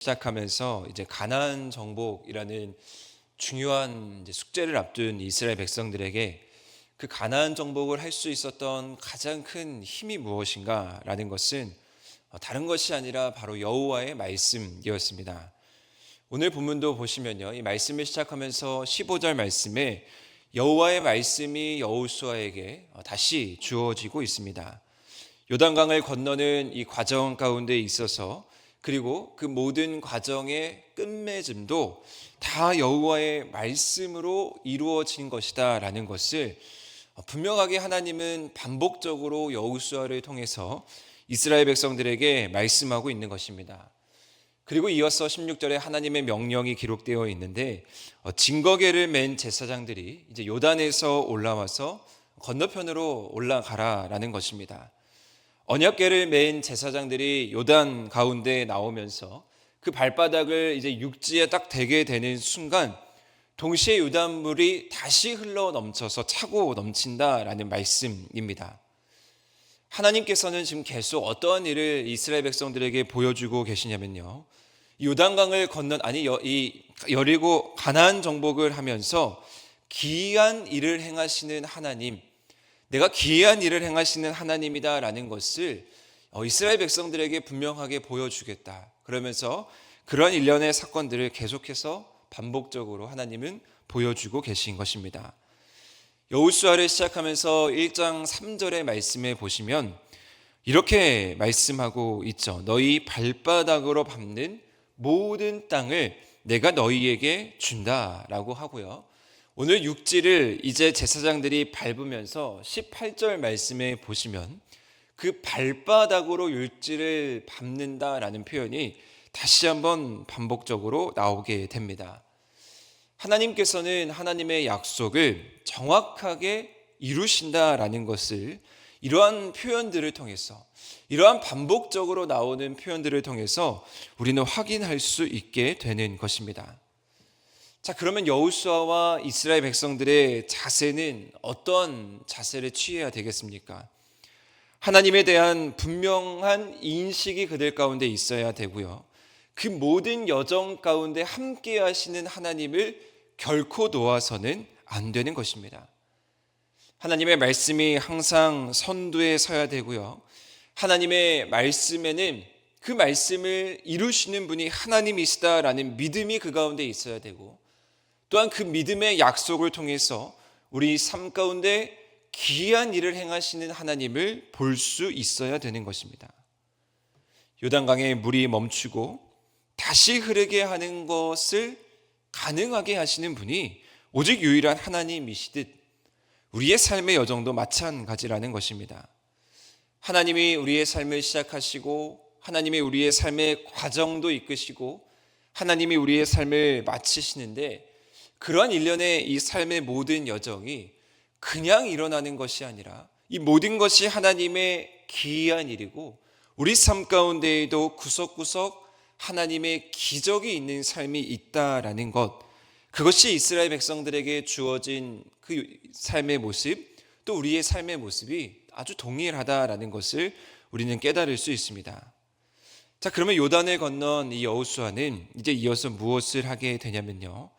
시작하면서 이제 가나안 정복이라는 중요한 이제 숙제를 앞둔 이스라엘 백성들에게 그 가나안 정복을 할 수 있었던 가장 큰 힘이 무엇인가라는 것은 다른 것이 아니라 바로 여호와의 말씀이었습니다. 오늘 본문도 보시면요, 이 말씀을 시작하면서 15절 말씀에 여호와의 말씀이 여호수아에게 다시 주어지고 있습니다. 요단강을 건너는 이 과정 가운데 있어서, 그리고 그 모든 과정의 끝맺음도 다 여호와의 말씀으로 이루어진 것이다라는 것을 분명하게 하나님은 반복적으로 여호수아를 통해서 이스라엘 백성들에게 말씀하고 있는 것입니다. 그리고 이어서 16절에 하나님의 명령이 기록되어 있는데, 증거궤를 맨 제사장들이 이제 요단에서 올라와서 건너편으로 올라가라라는 것입니다. 언약궤를 맨 제사장들이 요단 가운데 나오면서 그 발바닥을 이제 육지에 딱 대게 되는 순간 동시에 요단물이 다시 흘러 넘쳐서 차고 넘친다라는 말씀입니다. 하나님께서는 지금 계속 어떠한 일을 이스라엘 백성들에게 보여주고 계시냐면요, 요단강을 이 여리고 가나안 정복을 하면서 기이한 일을 행하시는 하나님, 내가 기이한 일을 행하시는 하나님이다라는 것을 이스라엘 백성들에게 분명하게 보여주겠다. 그러면서 그런 일련의 사건들을 계속해서 반복적으로 하나님은 보여주고 계신 것입니다. 여호수아를 시작하면서 1장 3절의 말씀에 보시면 이렇게 말씀하고 있죠. 너희 발바닥으로 밟는 모든 땅을 내가 너희에게 준다라고 하고요. 오늘 육지를 이제 제사장들이 밟으면서 18절 말씀에 보시면 그 발바닥으로 육지를 밟는다라는 표현이 다시 한번 반복적으로 나오게 됩니다. 하나님께서는 하나님의 약속을 정확하게 이루신다라는 것을 이러한 표현들을 통해서, 이러한 반복적으로 나오는 표현들을 통해서 우리는 확인할 수 있게 되는 것입니다. 자, 그러면 여호수아와 이스라엘 백성들의 자세는 어떤 자세를 취해야 되겠습니까? 하나님에 대한 분명한 인식이 그들 가운데 있어야 되고요. 그 모든 여정 가운데 함께 하시는 하나님을 결코 놓아서는 안 되는 것입니다. 하나님의 말씀이 항상 선두에 서야 되고요. 하나님의 말씀에는 그 말씀을 이루시는 분이 하나님이시다라는 믿음이 그 가운데 있어야 되고, 또한 그 믿음의 약속을 통해서 우리 삶 가운데 기이한 일을 행하시는 하나님을 볼 수 있어야 되는 것입니다. 요단강에 물이 멈추고 다시 흐르게 하는 것을 가능하게 하시는 분이 오직 유일한 하나님이시듯 우리의 삶의 여정도 마찬가지라는 것입니다. 하나님이 우리의 삶을 시작하시고, 하나님이 우리의 삶의 과정도 이끄시고, 하나님이 우리의 삶을 마치시는데, 그러한 일련의 이 삶의 모든 여정이 그냥 일어나는 것이 아니라 이 모든 것이 하나님의 기이한 일이고, 우리 삶 가운데에도 구석구석 하나님의 기적이 있는 삶이 있다라는 것, 그것이 이스라엘 백성들에게 주어진 그 삶의 모습, 또 우리의 삶의 모습이 아주 동일하다라는 것을 우리는 깨달을 수 있습니다. 자, 그러면 요단을 건넌 이 여호수아는 이제 이어서 무엇을 하게 되냐면요,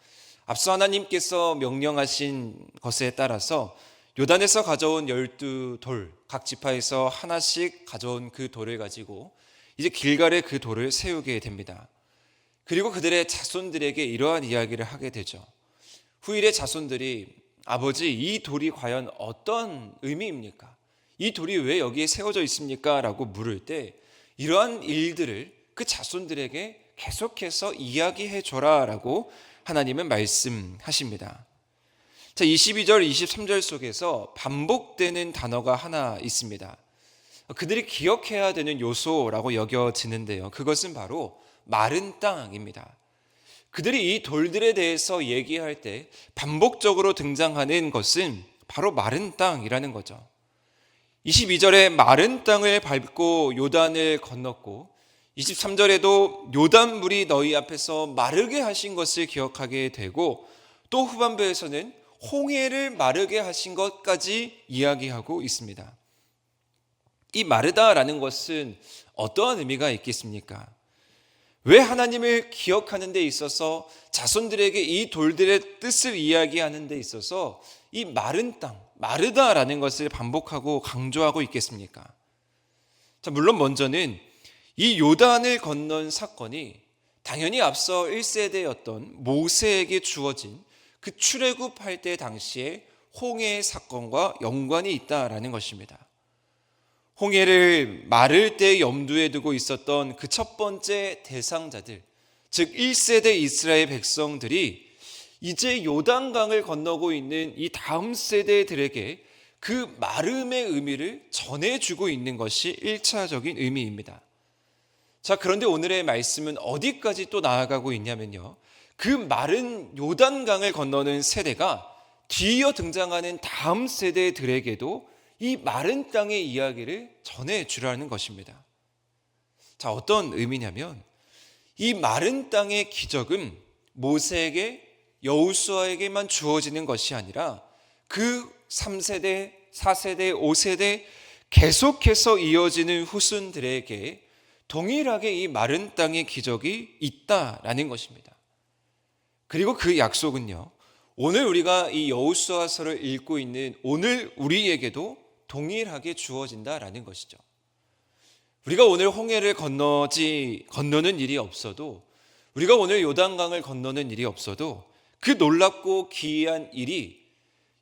앞서 하나님께서 명령하신 것에 따라서 요단에서 가져온 12돌, 각 지파에서 하나씩 가져온 그 돌을 가지고 이제 길갈에 그 돌을 세우게 됩니다. 그리고 그들의 자손들에게 이러한 이야기를 하게 되죠. 후일의 자손들이 아버지, 이 돌이 과연 어떤 의미입니까? 이 돌이 왜 여기에 세워져 있습니까? 라고 물을 때 이러한 일들을 그 자손들에게 계속해서 이야기해 줘라 라고 하나님은 말씀하십니다. 자, 22절, 23절 속에서 반복되는 단어가 하나 있습니다. 그들이 기억해야 되는 요소라고 여겨지는데요, 그것은 바로 마른 땅입니다. 그들이 이 돌들에 대해서 얘기할 때 반복적으로 등장하는 것은 바로 마른 땅이라는 거죠. 22절에 마른 땅을 밟고 요단을 건넜고, 23절에도 요단물이 너희 앞에서 마르게 하신 것을 기억하게 되고, 또 후반부에서는 홍해를 마르게 하신 것까지 이야기하고 있습니다. 이 마르다라는 것은 어떠한 의미가 있겠습니까? 왜 하나님을 기억하는 데 있어서 자손들에게 이 돌들의 뜻을 이야기하는 데 있어서 이 마른 땅, 마르다라는 것을 반복하고 강조하고 있겠습니까? 자, 물론 먼저는 이 요단을 건넌 사건이 당연히 앞서 1세대였던 모세에게 주어진 그 출애굽할 때 당시에 홍해 사건과 연관이 있다라는 것입니다. 홍해를 마를 때 염두에 두고 있었던 그 첫 번째 대상자들, 즉 1세대 이스라엘 백성들이 이제 요단강을 건너고 있는 이 다음 세대들에게 그 마름의 의미를 전해주고 있는 것이 1차적인 의미입니다. 자, 그런데 오늘의 말씀은 어디까지 또 나아가고 있냐면요, 그 마른 요단강을 건너는 세대가 뒤이어 등장하는 다음 세대들에게도 이 마른 땅의 이야기를 전해주라는 것입니다. 자, 어떤 의미냐면 이 마른 땅의 기적은 모세에게, 여호수아에게만 주어지는 것이 아니라 그 3세대, 4세대, 5세대 계속해서 이어지는 후손들에게 동일하게 이 마른 땅의 기적이 있다라는 것입니다. 그리고 그 약속은요, 오늘 우리가 이 여호수아서를 읽고 있는 오늘 우리에게도 동일하게 주어진다라는 것이죠. 우리가 오늘 홍해를 건너는 일이 없어도, 우리가 오늘 요단강을 건너는 일이 없어도 그 놀랍고 기이한 일이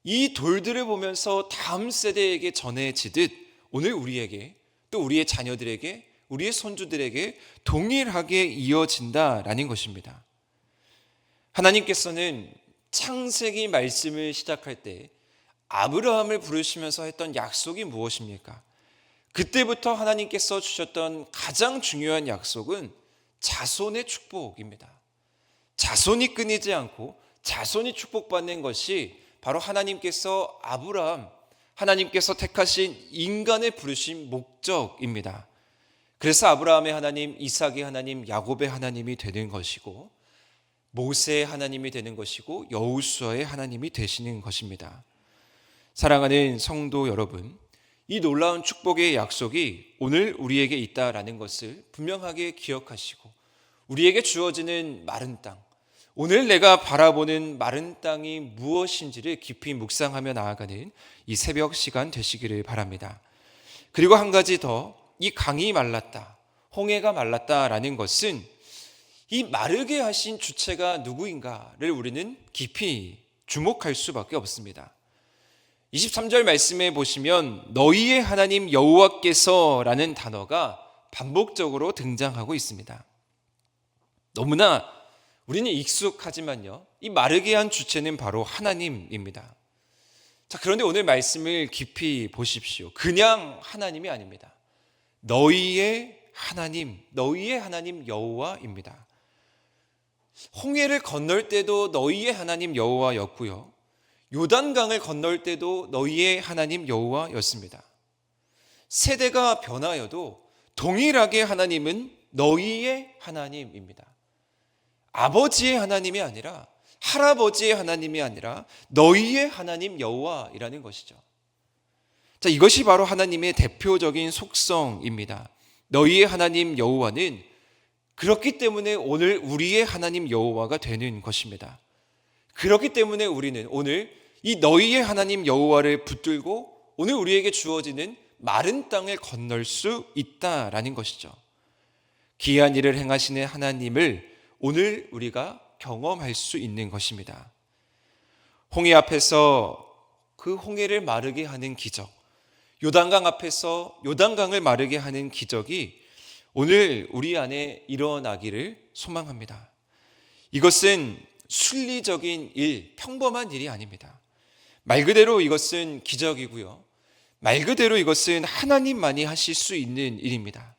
이 돌들을 보면서 다음 세대에게 전해지듯 오늘 우리에게, 또 우리의 자녀들에게, 우리의 손주들에게 동일하게 이어진다라는 것입니다. 하나님께서는 창세기 말씀을 시작할 때 아브라함을 부르시면서 했던 약속이 무엇입니까? 그때부터 하나님께서 주셨던 가장 중요한 약속은 자손의 축복입니다. 자손이 끊이지 않고 자손이 축복받는 것이 바로 하나님께서 아브라함, 하나님께서 택하신 인간을 부르신 목적입니다. 그래서 아브라함의 하나님, 이삭의 하나님, 야곱의 하나님이 되는 것이고, 모세의 하나님이 되는 것이고, 여호수아의 하나님이 되시는 것입니다. 사랑하는 성도 여러분, 이 놀라운 축복의 약속이 오늘 우리에게 있다라는 것을 분명하게 기억하시고, 우리에게 주어지는 마른 땅, 오늘 내가 바라보는 마른 땅이 무엇인지를 깊이 묵상하며 나아가는 이 새벽 시간 되시기를 바랍니다. 그리고 한 가지 더, 이 강이 말랐다, 홍해가 말랐다라는 것은 이 마르게 하신 주체가 누구인가를 우리는 깊이 주목할 수밖에 없습니다. 23절 말씀에 보시면 너희의 하나님 여호와께서라는 단어가 반복적으로 등장하고 있습니다. 너무나 우리는 익숙하지만요, 이 마르게 한 주체는 바로 하나님입니다. 자, 그런데 오늘 말씀을 깊이 보십시오. 그냥 하나님이 아닙니다. 너희의 하나님 여호와입니다. 홍해를 건널 때도 너희의 하나님 여호와였고요, 요단강을 건널 때도 너희의 하나님 여호와였습니다. 세대가 변하여도 동일하게 하나님은 너희의 하나님입니다. 아버지의 하나님이 아니라, 할아버지의 하나님이 아니라 너희의 하나님 여호와이라는 것이죠. 자, 이것이 바로 하나님의 대표적인 속성입니다. 너희의 하나님 여호와는 그렇기 때문에 오늘 우리의 하나님 여호와가 되는 것입니다. 그렇기 때문에 우리는 오늘 이 너희의 하나님 여호와를 붙들고 오늘 우리에게 주어지는 마른 땅을 건널 수 있다라는 것이죠. 기이한 일을 행하시는 하나님을 오늘 우리가 경험할 수 있는 것입니다. 홍해 앞에서 그 홍해를 마르게 하는 기적, 요단강 앞에서 요단강을 마르게 하는 기적이 오늘 우리 안에 일어나기를 소망합니다. 이것은 순리적인 일, 평범한 일이 아닙니다. 말 그대로 이것은 기적이고요, 말 그대로 이것은 하나님만이 하실 수 있는 일입니다.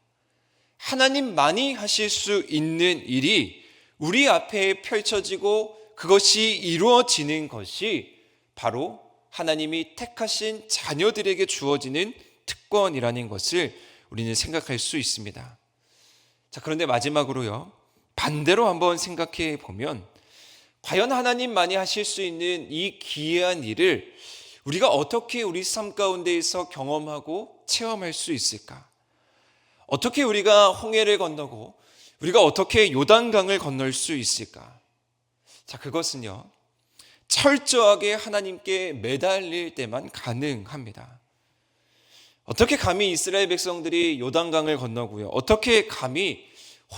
하나님만이 하실 수 있는 일이 우리 앞에 펼쳐지고 그것이 이루어지는 것이 바로 하나님이 택하신 자녀들에게 주어지는 특권이라는 것을 우리는 생각할 수 있습니다. 자, 그런데 마지막으로요, 반대로 한번 생각해 보면 과연 하나님만이 하실 수 있는 이 기이한 일을 우리가 어떻게 우리 삶 가운데에서 경험하고 체험할 수 있을까? 어떻게 우리가 홍해를 건너고 우리가 어떻게 요단강을 건널 수 있을까? 자, 그것은요, 철저하게 하나님께 매달릴 때만 가능합니다. 어떻게 감히 이스라엘 백성들이 요단강을 건너고요, 어떻게 감히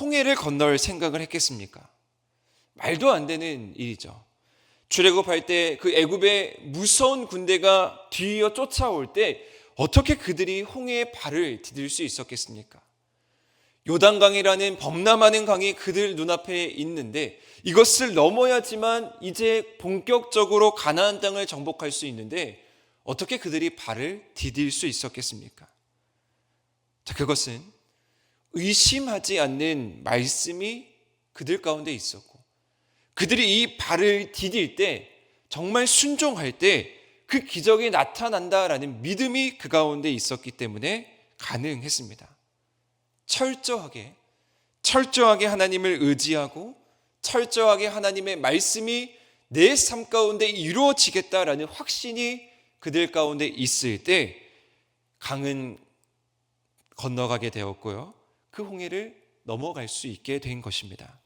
홍해를 건널 생각을 했겠습니까? 말도 안 되는 일이죠. 출애굽할 때 그 애굽의 무서운 군대가 뒤이어 쫓아올 때 어떻게 그들이 홍해에 발을 디딜 수 있었겠습니까? 요단강이라는 범람하는 강이 그들 눈앞에 있는데 이것을 넘어야지만 이제 본격적으로 가나안 땅을 정복할 수 있는데 어떻게 그들이 발을 디딜 수 있었겠습니까? 자, 그것은 의심하지 않는 말씀이 그들 가운데 있었고, 그들이 이 발을 디딜 때, 정말 순종할 때 그 기적이 나타난다라는 믿음이 그 가운데 있었기 때문에 가능했습니다. 철저하게 하나님을 의지하고 철저하게 하나님의 말씀이 내 삶 가운데 이루어지겠다라는 확신이 그들 가운데 있을 때 강은 건너가게 되었고요, 그 홍해를 넘어갈 수 있게 된 것입니다.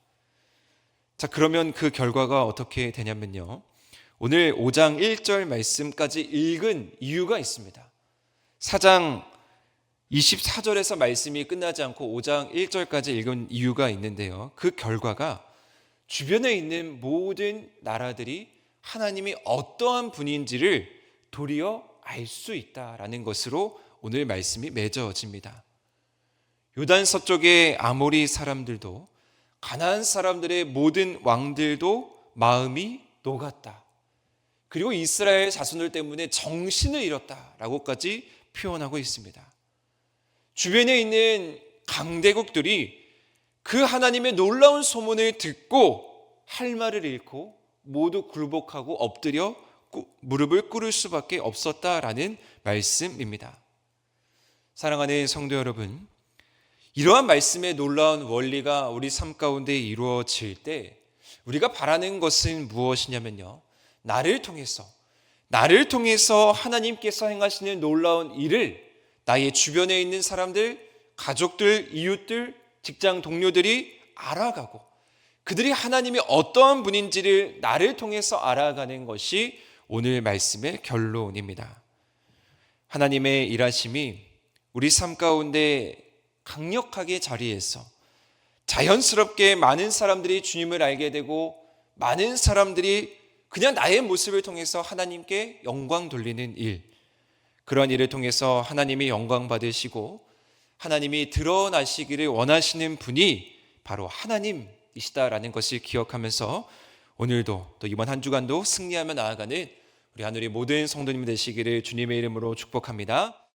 자, 그러면 그 결과가 어떻게 되냐면요, 오늘 5장 1절 말씀까지 읽은 이유가 있습니다. 4장 24절에서 말씀이 끝나지 않고 5장 1절까지 읽은 이유가 있는데요, 그 결과가 주변에 있는 모든 나라들이 하나님이 어떠한 분인지를 도리어 알 수 있다라는 것으로 오늘 말씀이 맺어집니다. 요단 서쪽의 아모리 사람들도 가나안 사람들의 모든 왕들도 마음이 녹았다. 그리고 이스라엘 자손들 때문에 정신을 잃었다라고까지 표현하고 있습니다. 주변에 있는 강대국들이 그 하나님의 놀라운 소문을 듣고 할 말을 잃고 모두 굴복하고 엎드려 무릎을 꿇을 수밖에 없었다라는 말씀입니다. 사랑하는 성도 여러분, 이러한 말씀의 놀라운 원리가 우리 삶 가운데 이루어질 때 우리가 바라는 것은 무엇이냐면요, 나를 통해서 하나님께서 행하시는 놀라운 일을 나의 주변에 있는 사람들, 가족들, 이웃들, 직장 동료들이 알아가고 그들이 하나님이 어떠한 분인지를 나를 통해서 알아가는 것이 오늘 말씀의 결론입니다. 하나님의 일하심이 우리 삶 가운데 강력하게 자리해서 자연스럽게 많은 사람들이 주님을 알게 되고 많은 사람들이 그냥 나의 모습을 통해서 하나님께 영광 돌리는 일, 그런 일을 통해서 하나님이 영광 받으시고 하나님이 드러나시기를 원하시는 분이 바로 하나님이시다라는 것을 기억하면서 오늘도 또 이번 한 주간도 승리하며 나아가는 우리 하늘의 모든 성도님 되시기를 주님의 이름으로 축복합니다.